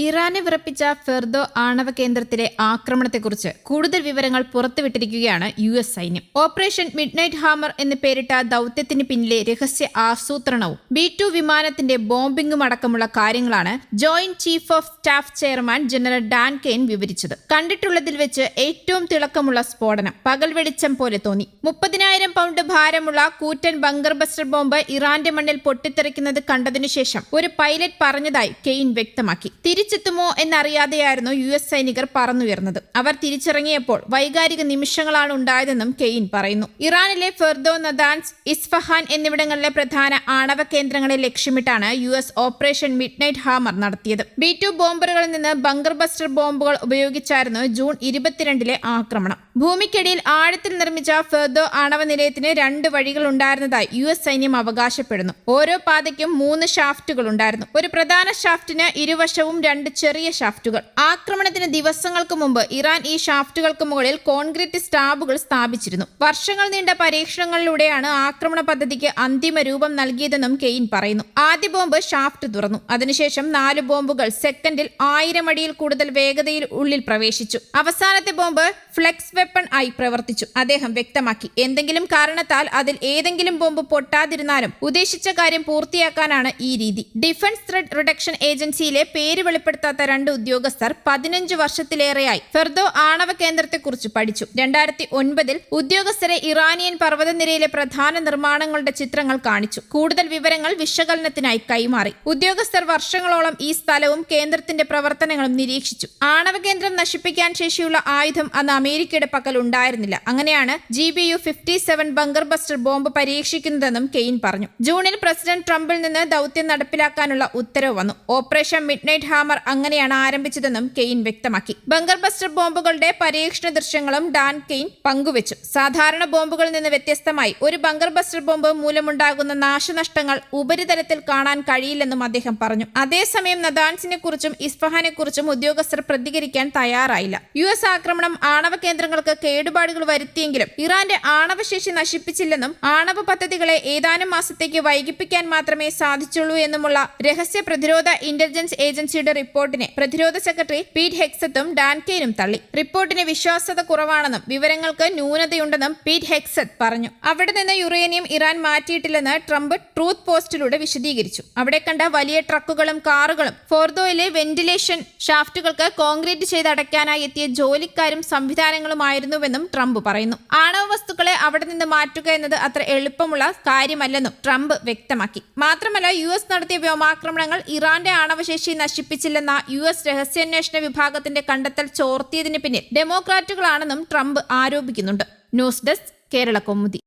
ഇറാനെ വിറപ്പിച്ച ഫെർദോ ആണവ കേന്ദ്രത്തിലെ ആക്രമണത്തെക്കുറിച്ച് കൂടുതൽ വിവരങ്ങൾ പുറത്തുവിട്ടിരിക്കുകയാണ് US സൈന്യം. ഓപ്പറേഷൻ മിഡ്നൈറ്റ് ഹാമർ എന്ന് പേരിട്ട ദൌത്യത്തിന് പിന്നിലെ രഹസ്യ ആസൂത്രണവും B-2 വിമാനത്തിന്റെ ബോംബിംഗും അടക്കമുള്ള കാര്യങ്ങളാണ് joint chief of staff chairman general Dan Caine വിവരിച്ചത്. കണ്ടിട്ടുള്ളതിൽ വെച്ച് ഏറ്റവും തിളക്കമുള്ള സ്ഫോടനം, പകൽ വെളിച്ചം പോലെ തോന്നി. 30,000 പൗണ്ട് ഭാരമുള്ള കൂറ്റൻ ബങ്കർ ബസ്റ്റർ ബോംബ് ഇറാന്റെ മണ്ണിൽ പൊട്ടിത്തെറിക്കുന്നത് കണ്ടതിനു ശേഷം ഒരു പൈലറ്റ് പറഞ്ഞതായി കെയ്ൻ വ്യക്തമാക്കി. തിരിച്ചെത്തുമോ എന്നറിയാതെയായിരുന്നു US സൈനികർ പറന്നുയർന്നത്. അവർ തിരിച്ചിറങ്ങിയപ്പോൾ വൈകാരിക നിമിഷങ്ങളാണ് ഉണ്ടായതെന്നും കെയ്ൻ പറയുന്നു. ഇറാനിലെ ഫെർദോ, നദാൻസ്, ഇസ്ഫഹാൻ എന്നിവിടങ്ങളിലെ പ്രധാന ആണവ കേന്ദ്രങ്ങളെ ലക്ഷ്യമിട്ടാണ് US ഓപ്പറേഷൻ മിഡ്നൈറ്റ് ഹാമർ നടത്തിയത്. B-2 ബോംബറുകളിൽ നിന്ന് ബങ്കർ ബസ്റ്റർ ബോംബുകൾ ഉപയോഗിച്ചായിരുന്നു ജൂൺ 22 ആക്രമണം. ഭൂമിക്കടിയിൽ ആഴത്തിൽ നിർമ്മിച്ച ഫെർദോ ആണവ നിലയത്തിന് 2 വഴികൾ ഉണ്ടായിരുന്നതായി US സൈന്യം അവകാശപ്പെടുന്നു. ഓരോ പാതയ്ക്കും 3 ഷാഫ്റ്റുകൾ ഉണ്ടായിരുന്നു. ഒരു പ്രധാന ഷാഫ്റ്റിന് ഇരുവശവും 2 ചെറിയ ഷാഫ്റ്റുകൾ. ആക്രമണത്തിന് ദിവസങ്ങൾക്ക് മുമ്പ് ഇറാൻ ഈ ഷാഫ്റ്റുകൾക്ക് മുകളിൽ കോൺക്രീറ്റ് സ്ലാബുകൾ സ്ഥാപിച്ചിരുന്നു. വർഷങ്ങൾ നീണ്ട പരീക്ഷണങ്ങളിലൂടെയാണ് ആക്രമണ പദ്ധതിക്ക് അന്തിമ രൂപം നൽകിയതെന്നും കെയ്ൻ പറയുന്നു. ആദ്യ ബോംബ് ഷാഫ്റ്റ് തുറന്നു. അതിനുശേഷം 4 ബോംബുകൾ സെക്കൻഡിൽ 1000 അടിയിൽ കൂടുതൽ വേഗതയിൽ ഉള്ളിൽ പ്രവേശിച്ചു. അവസാനത്തെ ബോംബ് ഫ്ലെക്സ് വെപ്പൺ ആയി പ്രവർത്തിച്ചു, അദ്ദേഹം വ്യക്തമാക്കി. എന്തെങ്കിലും കാരണത്താൽ അതിൽ ഏതെങ്കിലും ബോംബ് പൊട്ടാതിരുന്നാലും ഉദ്ദേശിച്ച കാര്യം പൂർത്തിയാക്കാനാണ് ഈ രീതി. ഡിഫൻസ് ത്രെറ്റ് റിഡക്ഷൻ ഏജൻസിയിലെ പേര് വെളിപ്പെടുത്താത്ത 2 ഉദ്യോഗസ്ഥർ 15 വർഷത്തിലേറെയായി ഫെർദോ ആണവ കേന്ദ്രത്തെക്കുറിച്ച് പഠിച്ചു. 2009 ഉദ്യോഗസ്ഥരെ ഇറാനിയൻ പർവ്വതനിരയിലെ പ്രധാന നിർമ്മാണങ്ങളുടെ ചിത്രങ്ങൾ കാണിച്ചു. കൂടുതൽ വിവരങ്ങൾ വിശകലനത്തിനായി കൈമാറി. ഉദ്യോഗസ്ഥർ വർഷങ്ങളോളം ഈ സ്ഥലവും കേന്ദ്രത്തിന്റെ പ്രവർത്തനങ്ങളും നിരീക്ഷിച്ചു. ആണവ കേന്ദ്രം നശിപ്പിക്കാൻ ശേഷിയുള്ള ആയുധം അന്ന് അമേരിക്കയുടെ പക്കൽ ഉണ്ടായിരുന്നില്ല. അങ്ങനെയാണ് GBU-57 ബങ്കർ ബസ്റ്റർ ബോംബ് പരീക്ഷിക്കുന്നതെന്നും കെയ്ൻ പറഞ്ഞു. ജൂണിൽ പ്രസിഡന്റ് ട്രംപിൽ നിന്ന് ദൌത്യം നടപ്പിലാക്കാനുള്ള ഉത്തരവ് വന്നു. ഓപ്പറേഷൻ മിഡ്നൈറ്റ് ഹാമർ അങ്ങനെയാണ് ആരംഭിച്ചതെന്നും കെയ്ൻ വ്യക്തമാക്കി. ബങ്കർ ബസ്റ്റർ ബോംബുകളുടെ പരീക്ഷണ ദൃശ്യങ്ങളും ഡാൻ കെയ്ൻ പങ്കുവച്ചു. സാധാരണ ബോംബുകളിൽ നിന്ന് വ്യത്യസ്തമായി ഒരു ബങ്കർ ബസ്റ്റർ ബോംബ് മൂലമുണ്ടാകുന്ന നാശനഷ്ടങ്ങൾ ഉപരിതലത്തിൽ കാണാൻ കഴിയില്ലെന്നും അദ്ദേഹം പറഞ്ഞു. അതേസമയം നദാൻസിനെ കുറിച്ചും ഇസ്ഫഹാനെ കുറിച്ചും ഉദ്യോഗസ്ഥർ പ്രതികരിക്കാൻ തയ്യാറായില്ല. US ആക്രമണം ആണവ കേന്ദ്രങ്ങൾക്ക് കേടുപാടുകൾ വരുത്തിയെങ്കിലും ഇറാന്റെ ആണവശേഷി നശിപ്പിച്ചില്ലെന്നും ആണവ പദ്ധതികളെ ഏതാനും മാസത്തേക്ക് വൈകിപ്പിക്കാൻ മാത്രമേ സാധിച്ചുള്ളൂ എന്നുമുള്ള രഹസ്യ പ്രതിരോധ ഇന്റലിജൻസ് ഏജൻസിയുടെ റിപ്പോർട്ടിനെ പ്രതിരോധ സെക്രട്ടറി പീറ്റ് ഹെക്സത്തും ഡാൻ കെയ്നും തള്ളി. റിപ്പോർട്ടിന് വിശ്വാസ്യത കുറവാണെന്നും വിവരങ്ങൾക്ക് ന്യൂനതയുണ്ടെന്നും പീറ്റ് ഹെക്സത്ത് പറഞ്ഞു. അവിടെ നിന്ന് യുറേനിയം ഇറാൻ മാറ്റിയിട്ടില്ലെന്ന് ട്രംപ് ട്രൂത്ത് പോസ്റ്റിലൂടെ വിശദീകരിച്ചു. അവിടെ കണ്ട വലിയ ട്രക്കുകളും കാറുകളും ഫോർദോയിലെ വെന്റിലേഷൻ ഷാഫ്റ്റുകൾക്ക് കോൺക്രീറ്റ് ചെയ്ത് അടയ്ക്കാനായി എത്തിയ ജോലിക്കാരും സംവിധാനങ്ങളുമായിരുന്നുവെന്നും ട്രംപ് പറയുന്നു. ആണവ വസ്തുക്കളെ അവിടെ നിന്ന് മാറ്റുക എന്നത് അത്ര എളുപ്പമുള്ള കാര്യമല്ലെന്നും ട്രംപ് വ്യക്തമാക്കി. മാത്രമല്ല US നടത്തിയ വ്യോമാക്രമണങ്ങൾ ഇറാന്റെ ആണവശേഷി നശിപ്പിച്ചില്ലെന്ന US രഹസ്യാന്വേഷണ വിഭാഗത്തിന്റെ കണ്ടെത്തൽ ചോർത്തിയതിന് പിന്നിൽ ഡെമോക്രാറ്റുകളാണെന്നും ട്രംപ് ആരോപിക്കുന്നുണ്ട്. News desk, Kerala Kaumudi.